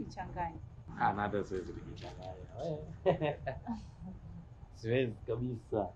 kujichanganya. Na hata siwezi kujichanganya. Siwezi kabisa.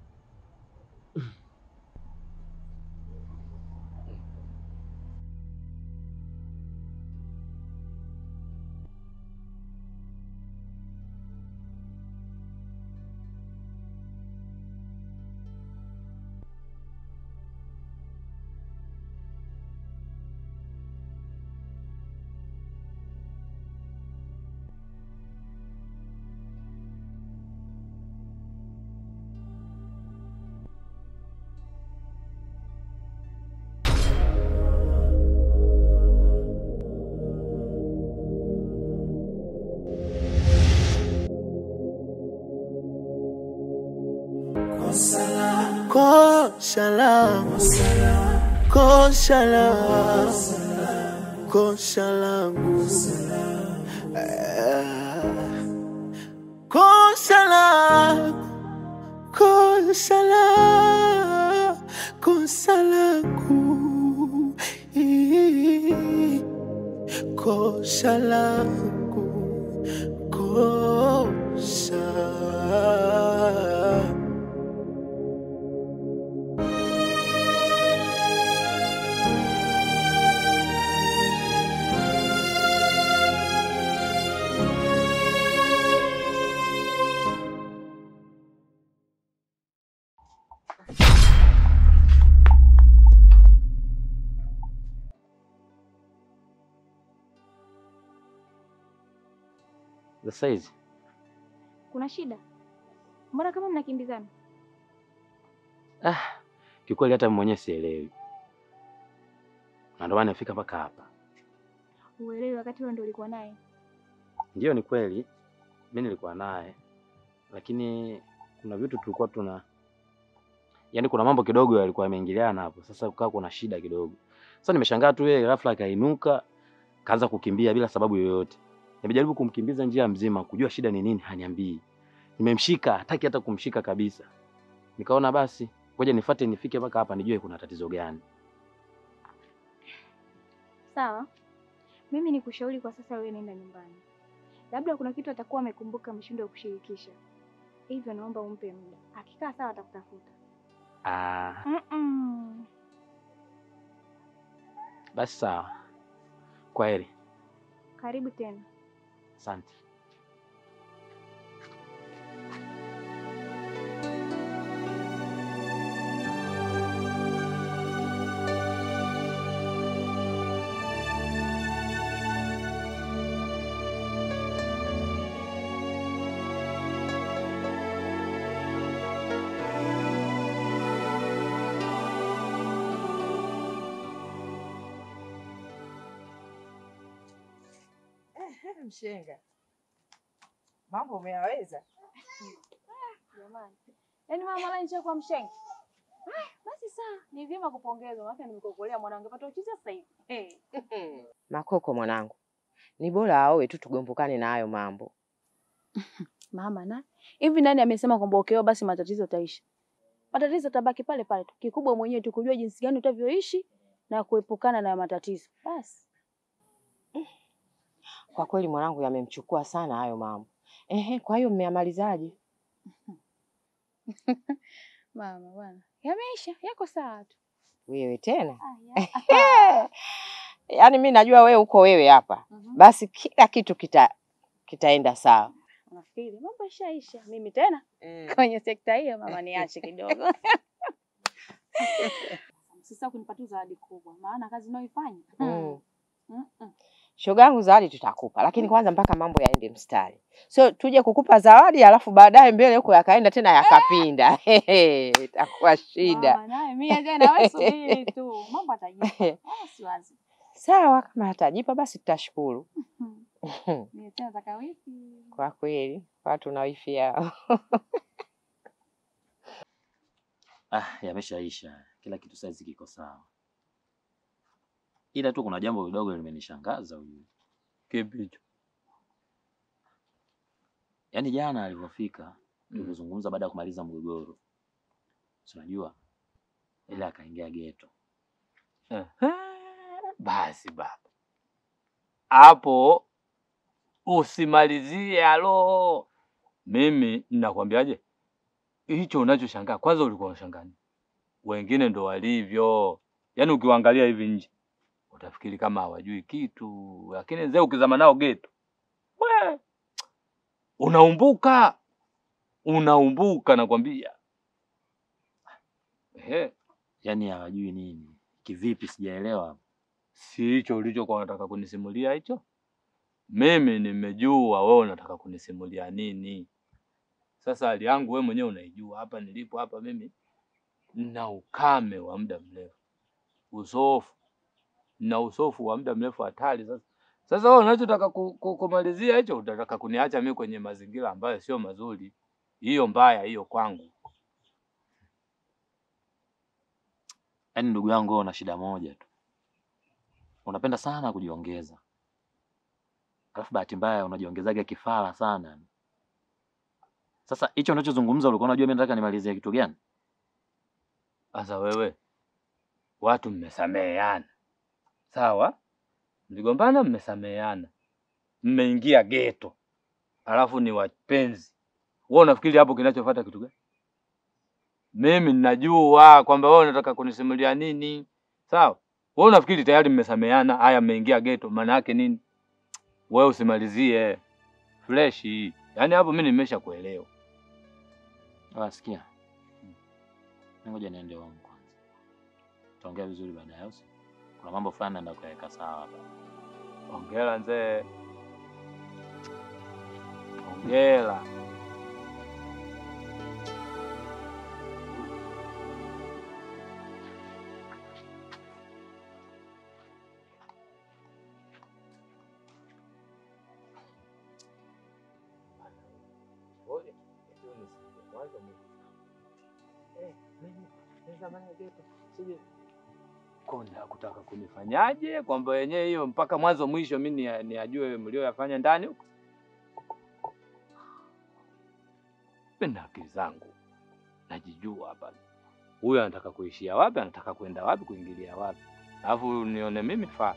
The size. Kuna shida? Mbona kama mnakimbizana? Kikweli hata mwenyewe sielewi. Na ndio maana nafika mpaka hapa. Uelewi wakati wewe ndio ulikuwa naye? Ndio, ni kweli. Mimi nilikuwa naye. Lakini kuna vitu tulikuwa yaani kuna mambo kidogo yalikuwa yameingiliana hapo. Sasa kukaa kuna shida kidogo. Sasa nimeshangaa tu yeye ghafla akainuka, kaanza kukimbia bila sababu yoyote. Nimejaribu kumkimbiza njia mzima kujua shida ni nini, haniambii. Nimemshika, hataki hata kumshika kabisa. Nikaona basi ngoja nifuate nifike mpaka hapa nijue kuna tatizo gani. Sawa. Mimi nikushauri kwa sasa wewe nenda nyumbani. Labda kuna kitu atakuwa amekumbuka mshindo wa kushirikisha. Hivyo naomba umpe muda. Akikaa sawa atakutafuta. Basi sawa. Kwaheri. Karibu tena. Asante. Mshenga. Mambo umeyaweza? Jamani. Yaani mama mara nje kwa mshenga. Basi sawa, ni vyema kupongezwa maana nimekukolea mwanangu apata uchizi sasa hivi. Makoko mwanangu. Ni bora aoe tu tugombukane na hayo mambo. Mama na hivi nani amesema kwamba ukioa basi matatizo yataisha? Matatizo yatabaki pale pale tu. Kikubwa mwenyewe tu kujua jinsi gani utavyoishi na kuepukana na matatizo. Basi. Kwa kweli mwanangu yamemchukua sana hayo mambo. Kwa hiyo mmeyamalizaje? Mama bwana. Yameisha, yako sawa tu. Wewe tena? Yaani mimi najua wewe uko wewe hapa. Basi kila kitu kitaenda sawa. Nafikiri mambo yashaisha. Mimi tena kwenye sekta hiyo mama niache kidogo. Sasa kunipatia zawadi kubwa maana kazi unayoifanya. Shogangu zawadi tutakupa, lakini kwanza mpaka mambo yaende mstari. So tuje kukupa zawadi alafu baadaye mbele huko yakaenda tena yakapinda. Itakuwa shida. Mama naye mimi tena wewe subiri tu. Mambo atajipa. Siwazi. Sawa, kama atajipa basi tutashukuru. Mimi tena nataka wifi. Kwa kweli, watu na wifi yao. Yameshaisha. Kila kitu sasa kiko sawa. Ila tu kuna jambo kidogo limenishangaza huyu. Kipi hicho? Yaani jana alipofika tulizungumza baada ya kumaliza mgogoro. Unajua? Ile akaingia ghetto. Basi baba. Hapo Usimalizie alo. Mimi ninakwambiaje? Hicho unachoshangaa kwanza ulikuwa unashangaa. Wengine ndo walivyo. Yaani ukiwaangalia hivi nje utafikiri kama hawajui kitu, lakini zee ukizama nao geto. We unaumbuka nakwambia. Yaani hawajui nini? Kivipi sijaelewa. Si hicho ulichokuwa unataka kunisimulia hicho? Mimi nimejua wewe unataka kunisimulia nini. Sasa hali yangu wewe mwenyewe unaijua, hapa nilipo hapa mimi na ukame wa muda mrefu. Usofu wa muda mrefu hatari sasa. Sasa wewe unachotaka kumalizia hicho, utataka kuniacha mimi kwenye mazingira ambayo sio mazuri. Hiyo mbaya hiyo kwangu. Yaani ndugu yangu wewe una shida moja tu. Unapenda sana kujiongeza. Alafu bahati mbaya unajiongezaga kifala sana. Sasa hicho unachozungumza ulikuwa unajua mimi nataka nimalizie kitu gani? Sasa wewe watu mmesameheana. Sawa? Mligombana mmesameheana. Mmeingia geto. Alafu ni wapenzi. Wewe unafikiri hapo kinachofuata kitu gani? Mimi ninajua kwamba wewe unataka kunisimulia nini. Sawa? Wewe unafikiri tayari mmesameheana, haya mmeingia geto, maana yake nini? Wewe usimalizie fresh. Yaani hapo mimi nimeshakuelewa. Sikia. Ngoja niende wangu kwanza. Tuongea vizuri baadaye. Kuna mambo fulani naenda kuweka sawa hapa. Hongera mzee. Hongera. Konda kutaka kunifanyaje kwamba wenyewe hiyo mpaka mwanzo mwisho mimi niajue mlioyafanya ndani huko. Mimi na akili zangu najijua hapa. Huyu anataka kuishia wapi, anataka kwenda wapi, kuingilia wapi. Alafu nione mimi faa.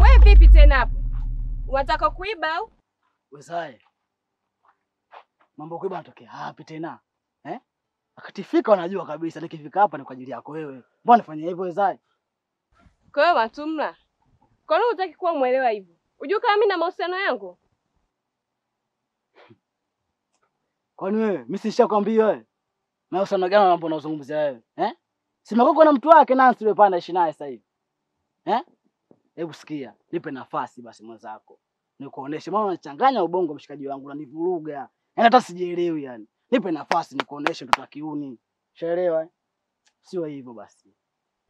Wewe vipi tena hapo? Unataka kuiba au? Wezae. Mambo kuiba yanatokea wapi tena? Wakati fika wanajua kabisa nikifika hapa ni kwa ajili yako wewe. Mbona nifanyia hivyo wezae? Kwa hiyo Matumla. Kwa nini hutaki kuwa muelewa hivyo? Unajua kama mimi na mahusiano yangu? Kwani wewe mimi sishakwambia wewe? Mahusiano gani mambo unazungumzia wewe? Si makoko na mtu wake Nancy yule panda ishi naye sasa hivi. Hebu sikia, nipe nafasi basi mwenzako. Nikuoneshe maana unachanganya ubongo mshikaji wangu na nivuruga. Yaani hata sijielewi yani. Nipe nafasi nikuoneshe mtoto wa kiuni. Shaelewa? Sio hivyo basi.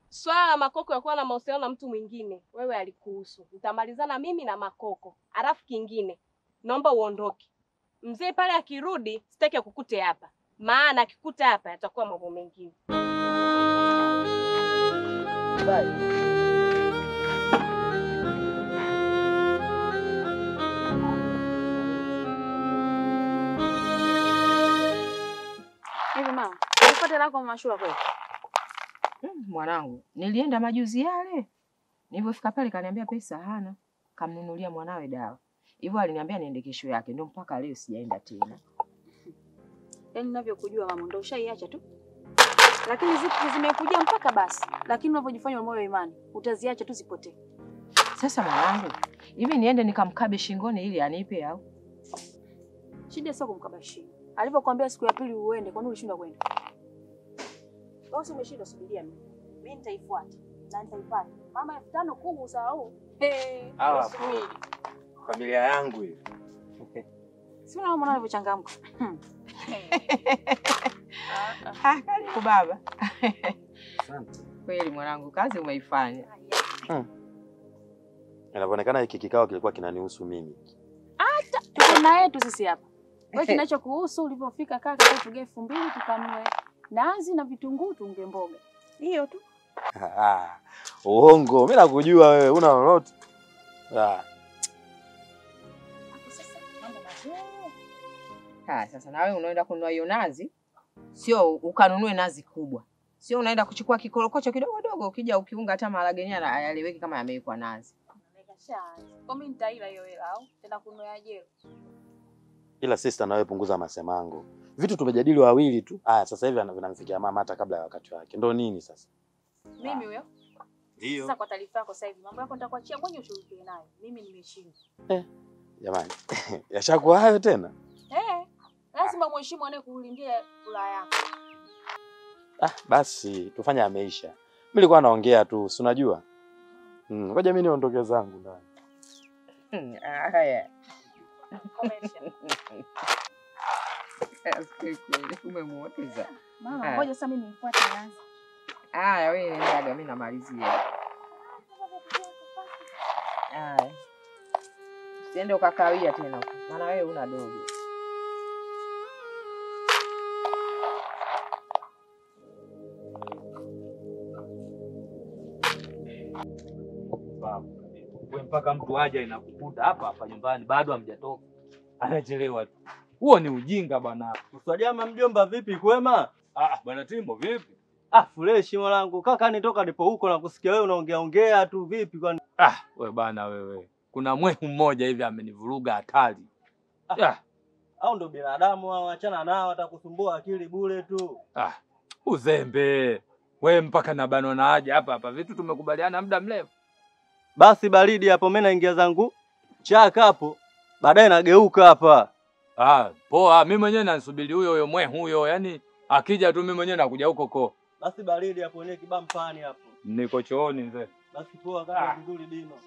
Swala la Makoko ya kuwa na mahusiano na mtu mwingine, wewe alikuhusu. Nitamalizana mimi na Makoko. Alafu kingine, naomba uondoke. Mzee pale akirudi, sitaki kukute hapa. Maana akikuta hapa yatakuwa mambo mengine. Bye. Hivi mama, ulipata lako mashua kweli? Mwanangu, nilienda majuzi yale. Nilipofika pale kaniambia pesa hana. Kamnunulia mwanawe dawa. Hivyo aliniambia niende kesho yake, ndio mpaka leo sijaenda tena. Yaani ninavyokujua mama ndio ushaiacha tu. Lakini zipo zimekuja mpaka basi. Lakini unavyojifanya moyo imani, utaziacha tu zipotee. Sasa mwanangu, hivi niende nikamkabe shingoni ili anipe au? Shida sio kumkabashi. Alipokuambia siku ya pili uende, kwa nini ulishindwa kwenda? Wewe umeshinda, subiria mimi. Mimi nitaifuata na nitaipata. Mama 5000 kubwa usahau. Hawa familia yangu hiyo. Si unaona unavyochangamka. Karibu baba. Asante. Kweli mwanangu, kazi umeifanya. Inaonekana hiki kikao kilikuwa kinanihusu mimi. Hata tuko na yetu sisi hapa. Wewe kinachokuhusu ulipofika kaka kwa tuge 2000 tukanue nazi na vitunguu tunge mboga. Hiyo tu. Uongo, mimi nakujua wewe, una lolote. Sasa mambo mazuri. Sasa na wewe unaenda kununua hiyo nazi, sio ukanunue nazi kubwa. Sio unaenda kuchukua kikorokocho kidogo dogo ukija ukiunga hata maharage yenyewe hayaleweki kama yamewekwa nazi. Kwa mimi nitaila hiyo hela au tena kununua jelo. Ila sister, na wewe punguza masemango. Vitu tumejadili wawili tu. Sasa hivi vinamfikia mama hata kabla ya wakati wake. Ndio nini sasa? Mimi huyo? Ndio. Sasa kwa taarifa yako sasa hivi mambo yako nitakuachia ngoja ushirikiane nayo. Mimi nimeshinda. Jamani. Yashakuwa hayo tena? Lazima mheshimu anayekulindia kula yako. Basi tufanye ameisha. Mimi nilikuwa naongea tu, si unajua? Ngoja mimi niondoke zangu ndani. Haya. Komesha. Kweli umemwoteza. Mama, ngoja sasa mimi nifuate naanza. Haya wewe ndio mimi namalizia. Haya. Usiende ukakawia tena huko. Maana wewe una dogo. Wewe mpaka mtu aje inakukuta hapa nyumbani bado hamjatoka. Anachelewa tu. Huo ni ujinga bwana. Usajama mjomba, vipi kwema? Bwana Timbo vipi? Fresh mwanangu. Kaka nitoka nipo huko na kusikia wewe unaongea tu vipi kwani? Wewe bana wewe. Kuna mwehu mmoja hivi amenivuruga hatari. Au ndo binadamu hao, achana nao, atakusumbua akili bure tu. Uzembe. Wewe mpaka na bano na aje hapa vitu tumekubaliana muda mrefu. Basi baridi hapo, mimi naingia zangu chaka hapo. Baadaye nageuka hapa. Poa, mimi mwenyewe nasubiri huyo mwehu huyo, yani akija tu mimi mwenyewe nakuja huko. Basi baridi hapo ni kibampani hapo. Niko chooni mzee. Basi poa kaka, vizuri Dino.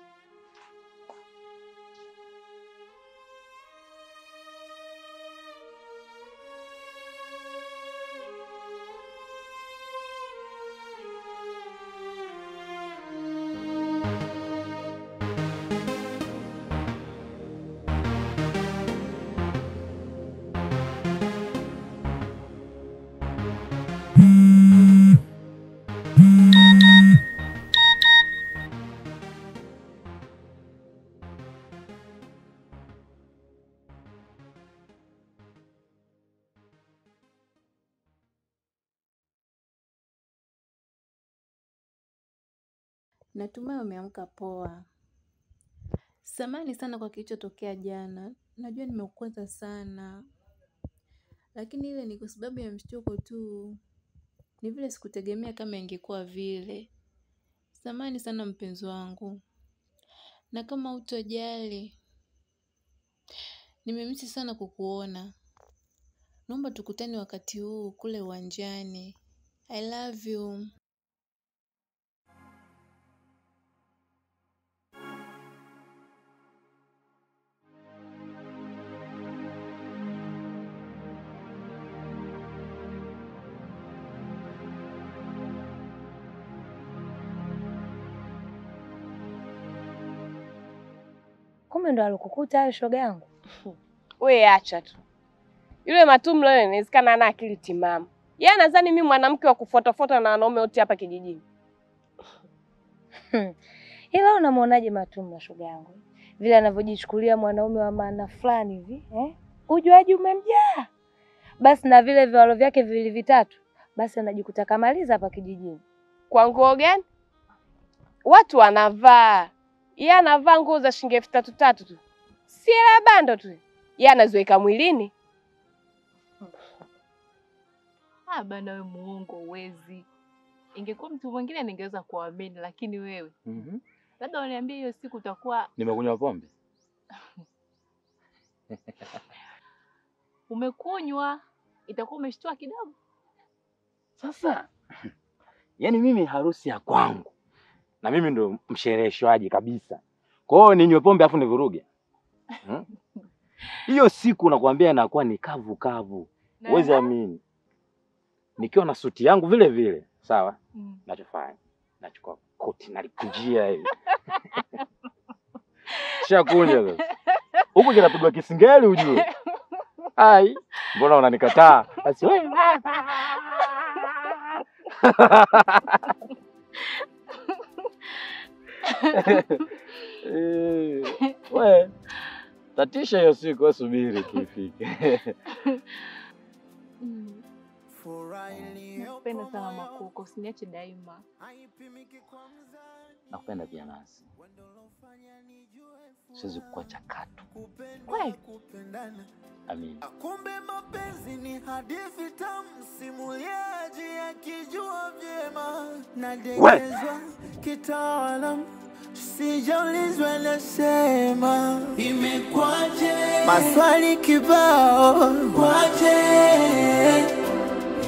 Natumai umeamka poa. Samahani sana kwa kilichotokea jana. Najua nimekukwaza sana. Lakini ile ni kwa sababu ya mshtuko tu. Ni vile sikutegemea kama ingekuwa vile. Samahani sana mpenzi wangu. Na kama hutojali, nimemisi sana kukuona. Naomba tukutane wakati huu kule uwanjani. I love you. Kumbe ndo alikukuta hayo shoga yangu. Wewe acha tu. Yule Matumlo yule inawezekana ana akili timamu. Yeye anadhani mimi mwanamke wa kufuatafuata na wanaume wote hapa kijijini. Ila unamuonaje Matumlo shoga yangu? Vile anavyojichukulia mwanaume wa maana fulani hivi, Ujuaji umemjaa. Basi na vile viwalo vyake viwili vitatu, basi anajikuta kamaliza hapa kijijini. Kwa nguo gani? Watu wanavaa. Yeye anavaa nguo za shilingi 3,000 tu. Si hela bando tu. Yeye anaziweka mwilini. Bana wewe muongo uwezi. Ingekuwa mtu mwingine ningeweza kuamini, lakini wewe. Labda uniambie hiyo siku utakuwa nimekunywa pombe. Umekunywa, itakuwa umeshtua kidogo. Sasa yani mimi harusi ya kwangu na mimi ndo mshereheshwaji kabisa. Kwa hiyo ninywe pombe afu nivuruge. Hiyo siku nakwambia inakuwa ni kavu kavu. Huwezi amini. Nikiwa na suti yangu vile vile, sawa? Nachofanya, nachukua koti nalikunjia hivi. Shakunja sasa. Huko kinapigwa kisingeli ujue. Ai, mbona unanikataa? Basi wewe. Wewe tatisha hiyo siku, subiri tu ifike. Furaha iliyo Nakupenda sana Makoko, usiniache daima. Nakupenda pia Nancy. Siwezi kukuacha katu. Kweli? Amina. Kumbe mapenzi ni hadithi tamu, simuliaji akijua vyema, nadekezwa kitaalamu, sijaulizwa nasema imekwaje, maswali kibao kwaje,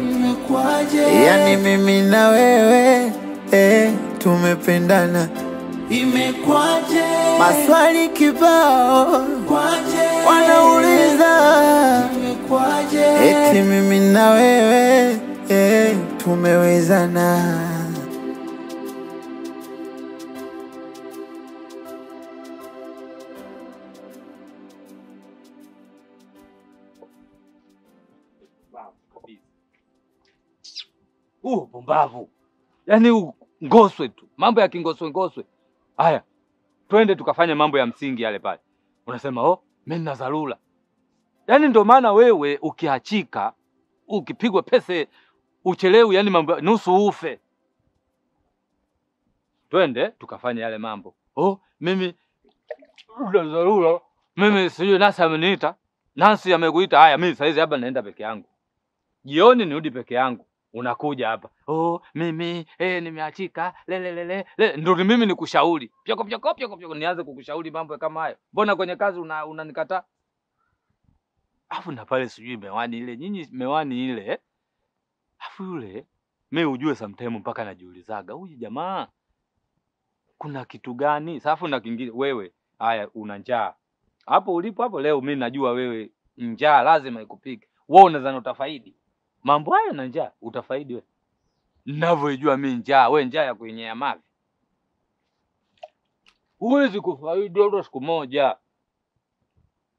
imekwaje, yani mimi na wewe tumependana, imekwaje, maswali kibao kwaje, wanauliza imekwaje, eti mimi na wewe tumewezana. Pumbavu. Yaani ngoswe tu. Mambo ya kingoswe. Haya. Twende tukafanya mambo ya msingi yale pale. Unasema, mimi nina dharura. Yaani ndio maana wewe ukiachika, ukipigwa pese, uchelewi, yani mambo nusu ufe. Twende tukafanya yale mambo. Mimi nina dharura. Mimi sijui Nancy ameniita. Nancy amekuita. Haya, mimi saizi hapa naenda peke yangu. Jioni nirudi peke yangu. Unakuja hapa. Mimi nimeachika. Lele. Ndio mimi nikushauri. Pyoko nianze kukushauri mambo kama hayo. Mbona kwenye kazi unanikataa? Afu na pale sijui mewani ile. Nyinyi mewani ile. Afu yule mimi ujue sometime mpaka najiulizaga, huyu jamaa kuna kitu gani? Safu na kingine wewe. Haya una njaa. Hapo ulipo hapo leo mimi najua wewe njaa lazima ikupige. Wewe unadhani utafaidi? Mambo hayo na njaa utafaidi wewe. Ninavyojua mimi njaa, wewe njaa ya kuenyea mavi. Huwezi kufaidi hata siku moja.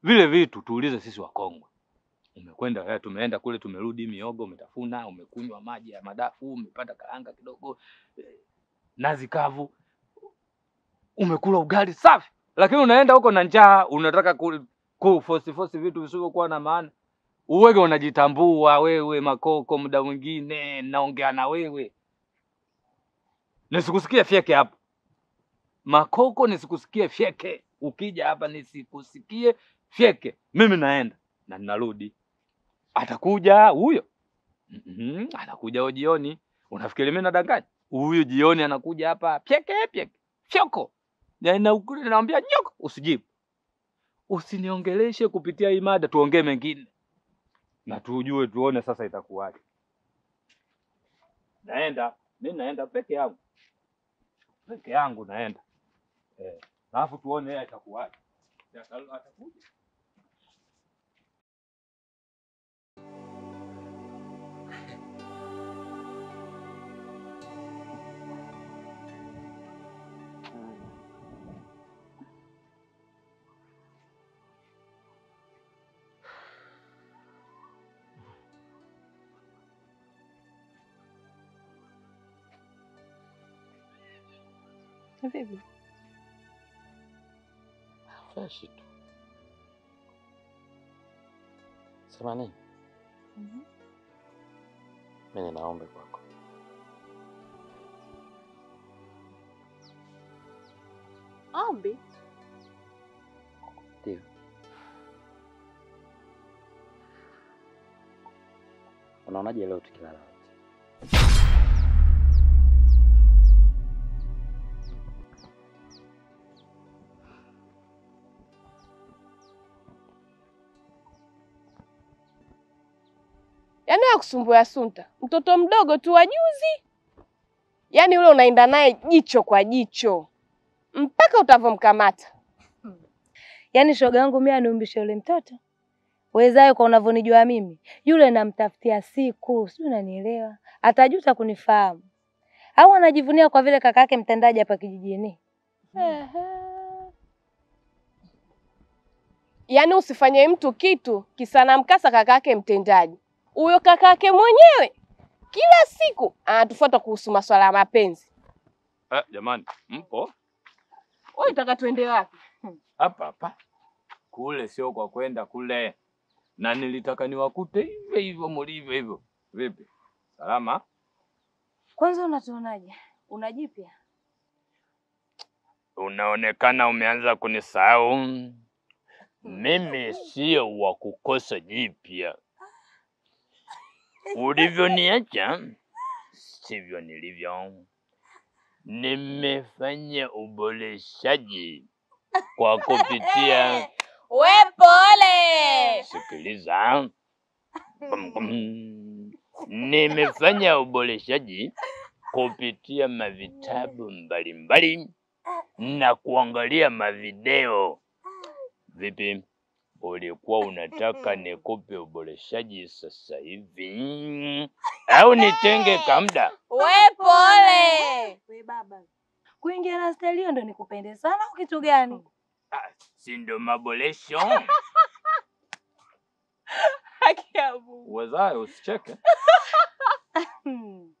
Vile vitu tuulize sisi Wakongwe. Umekwenda tumeenda kule tumerudi miogo umetafuna, umekunywa maji ya madafu, umepata karanga kidogo, nazi kavu. Umekula ugali safi. Lakini unaenda huko na njaa, unataka kuforce vitu visivyokuwa na maana. Uwege unajitambua wewe Makoko, muda mwingine naongea na wewe. Nisikusikie fyeke hapa. Makoko nisikusikie fyeke. Ukija hapa nisikusikie fyeke. Mimi naenda na ninarudi. Atakuja huyo. Anakuja jioni. Unafikiri mimi nadanganya? Huyo jioni anakuja hapa fyeke. Fyoko. Na ukule naambia nyoko usijibu. Usiniongeleshe kupitia hii mada, tuongee mengine. Na tujue tuone sasa itakuwaje. Mimi naenda peke yangu. Peke yangu naenda. Alafu tuone yeye itakuwaje. Atakuja. Vipi? Fresh tu. Sema nini? Mimi naomba kwako. Ombi? Ndio. Unaonaje leo tukilala wote? Yaani kusumbua Sunta, mtoto mdogo tu wa juzi. Yaani ule unaenda naye jicho kwa jicho mpaka utavomkamata. Yaani shoga yangu mimi aniumbishe yule mtoto. Wezayo kwa unavyonijua mimi. Yule namtafutia siku, sio unanielewa? Atajuta kunifahamu. Au anajivunia kwa vile kaka yake mtendaji hapa kijijini. Yaani usifanye mtu kitu kisana mkasa kaka yake mtendaji. Huyo kaka yake mwenyewe kila siku anatufuata kuhusu masuala ya mapenzi. Jamani, mpo? Wewe unataka tuende wapi? Hapa. Kule sio kwa kwenda kule. Na nilitaka niwakute hivyo mlivyo hivyo. Vipi? Salama? Kwanza unatuonaje? Una jipya? Unaonekana umeanza kunisahau. Mimi sio wa kukosa jipya. Ulivyoniacha sivyo nilivyo. Nimefanya uboreshaji kwa kupitia. We pole. Sikiliza. Nimefanya uboreshaji kupitia mavitabu mbalimbali na kuangalia mavideo. Vipi? Ulikuwa unataka nikupe uboreshaji sasa hivi au nitenge kamda? We pole. We baba. Kuingia na style hiyo ndo nikupende sana au kitu gani? Si ndo maboresho? Akiabu. Wezayo usicheke.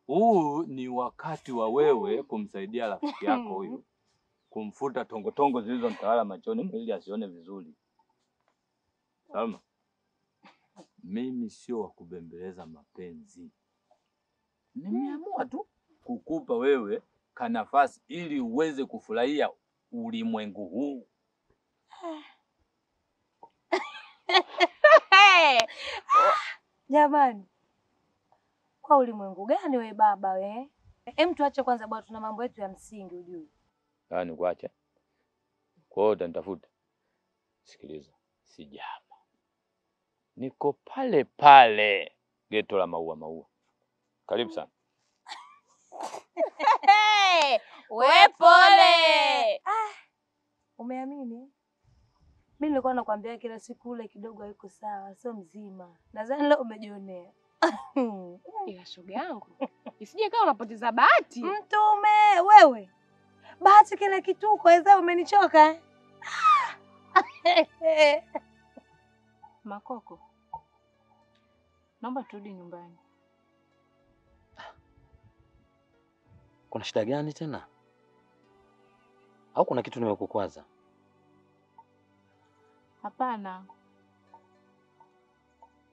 Huu ni wakati wa wewe kumsaidia rafiki yako huyu kumfuta tongotongo zilizomtawala machoni ili asione vizuri. Salma, mimi sio wa kubembeleza mapenzi. Nimeamua tu kukupa wewe kanafasi ili uweze kufurahia ulimwengu huu. Jamani. Kwa ulimwengu gani we baba we? Tuache kwanza bwana, tuna mambo yetu ya msingi ujue. Nikuache. Kwa hiyo utanitafuta. Sikiliza, sijama. Niko pale pale geto la maua. Karibu sana. We pole. Umeamini? Mimi nilikuwa nakwambia kila siku ule kidogo haiko sawa, sio mzima. Nadhani leo umejionea. Ila shoga yangu. Isije kama unapoteza bahati. Mtume, wewe. Bahati kile kituko weza umenichoka. Makoko, naomba turudi nyumbani. Kuna shida gani tena? Au kuna kitu nimekukwaza? Hapana.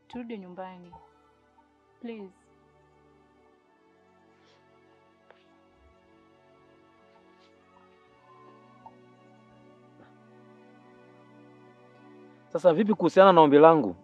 Turudi nyumbani. Please. Sasa vipi kuhusiana na ombi langu?